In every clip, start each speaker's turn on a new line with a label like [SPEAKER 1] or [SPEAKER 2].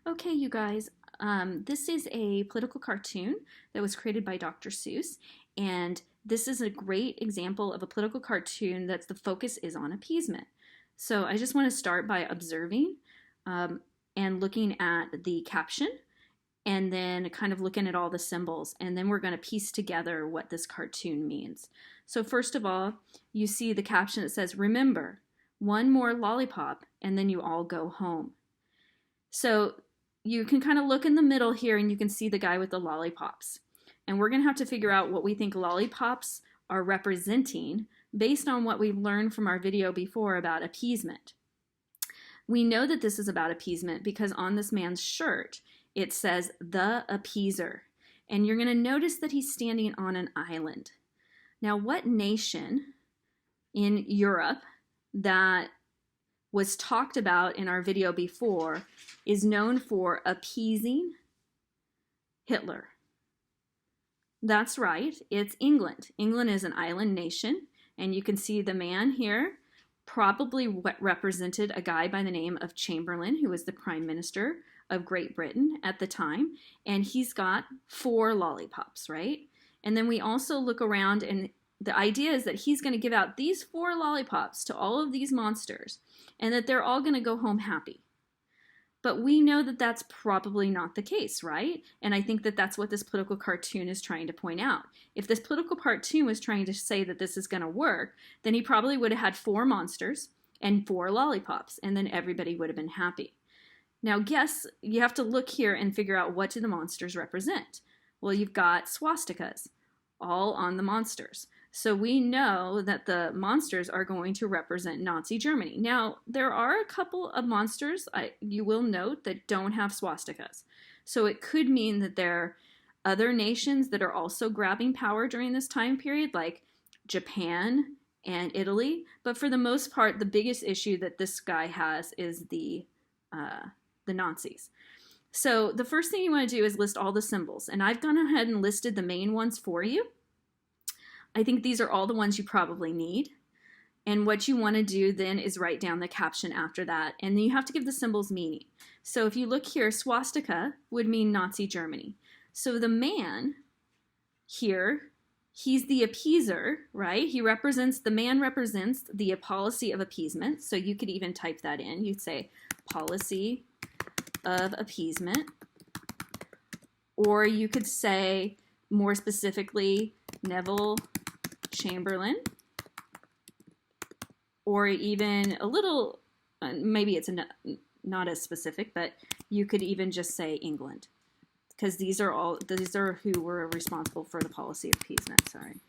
[SPEAKER 1] Okay, you guys, this is a political cartoon that was created by Dr. Seuss, and this is a great example of a political cartoon that's the focus is on appeasement. So I just want to start by observing um, and looking at the caption, and then kind of looking at all the symbols, and then we're going to piece together what this cartoon means. So first of all, you see the caption that says, "Remember, one more lollipop, and then you all go home." So you can kind of look in the middle here and you can see the guy with the lollipops. And we're going to have to figure out what we think lollipops are representing based on what we've learned from our video before about appeasement. We know that this is about appeasement because on this man's shirt it says the appeaser. And you're going to notice that he's standing on an island. Now, what nation in Europe that was talked about in our video before is known for appeasing Hitler? That's right, it's England. England is an island nation, and you can see the man here probably represented a guy by the name of Chamberlain, who was the Prime Minister of Great Britain at the time, and he's got 4 lollipops, right? And then we also look around, and the idea is that he's going to give out these 4 lollipops to all of these monsters, and that they're all going to go home happy. But we know that that's probably not the case, right? And I think that that's what this political cartoon is trying to point out. If this political cartoon was trying to say that this is going to work, then he probably would have had 4 monsters and 4 lollipops, and then everybody would have been happy. Now, guess, you have to look here and figure out, what do the monsters represent? Well, you've got swastikas all on the monsters. So we know that the monsters are going to represent Nazi Germany. Now, there are a couple of monsters, you will note, that don't have swastikas. So it could mean that there are other nations that are also grabbing power during this time period, like Japan and Italy. But for the most part, the biggest issue that this guy has is the Nazis. So the first thing you want to do is list all the symbols. And I've gone ahead and listed the main ones for you. I think these are all the ones you probably need. And what you want to do then is write down the caption after that. And then you have to give the symbols meaning. So if you look here, swastika would mean Nazi Germany. So the man here, he's the appeaser, right? The man represents the policy of appeasement. So you could even type that in. You'd say policy of appeasement. Or you could say more specifically, Neville Chamberlain, or even a little, maybe it's not as specific, but you could even just say England, because these are who were responsible for the policy of appeasement. Sorry.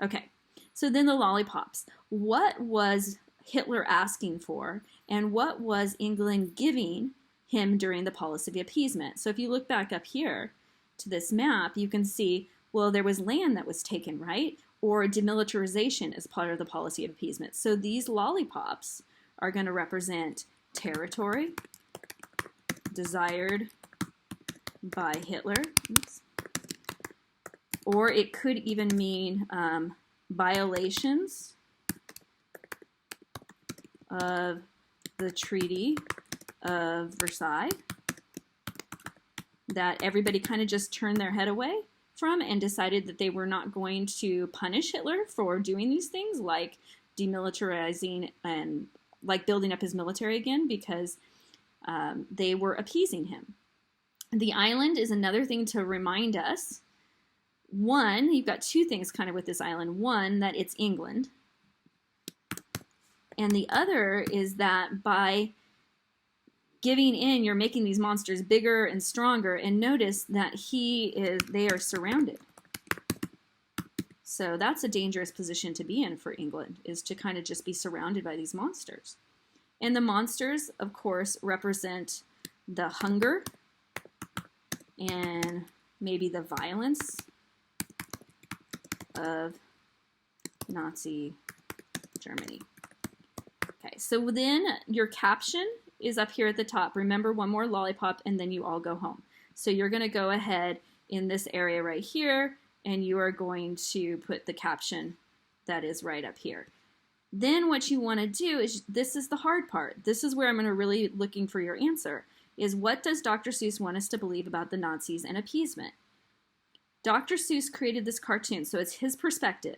[SPEAKER 1] Okay, so then the lollipops. What was Hitler asking for, and what was England giving him during the policy of appeasement? So if you look back up here to this map, you can see, well, there was land that was taken, right? Or demilitarization as part of the policy of appeasement. So these lollipops are going to represent territory desired by Hitler. Oops. Or it could even mean violations of the Treaty of Versailles that everybody kind of just turned their head away from and decided that they were not going to punish Hitler for doing these things, like demilitarizing and like building up his military again, because they were appeasing him. The island is another thing to remind us. One, you've got 2 things kind of with this island. One, that it's England. And the other is that by giving in, you're making these monsters bigger and stronger, and notice that they are surrounded. So that's a dangerous position to be in for England, is to kind of just be surrounded by these monsters. And the monsters, of course, represent the hunger and maybe the violence of Nazi Germany. Okay, so then your caption is up here at the top. Remember, one more lollipop, and then you all go home. So you're going to go ahead in this area right here, and you are going to put the caption that is right up here. Then what you want to do is, this is the hard part. This is where I'm going to really looking for your answer. is, what does Dr. Seuss want us to believe about the Nazis and appeasement? Dr. Seuss created this cartoon, so it's his perspective.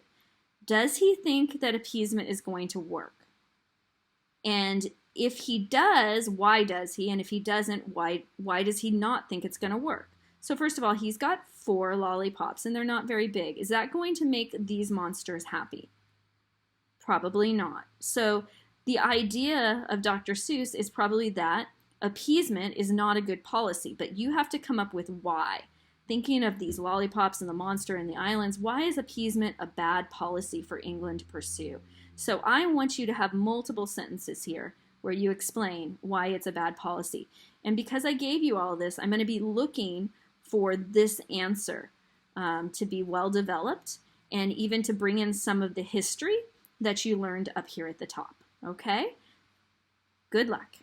[SPEAKER 1] Does he think that appeasement is going to work? And if he does, why does he? And if he doesn't, why does he not think it's going to work? So first of all, he's got 4 lollipops, and they're not very big. Is that going to make these monsters happy? Probably not. So the idea of Dr. Seuss is probably that appeasement is not a good policy, but you have to come up with why. Thinking of these lollipops and the monster and the islands, why is appeasement a bad policy for England to pursue? So I want you to have multiple sentences here where you explain why it's a bad policy. And because I gave you all this, I'm going to be looking for this answer to be well developed and even to bring in some of the history that you learned up here at the top. Okay? Good luck.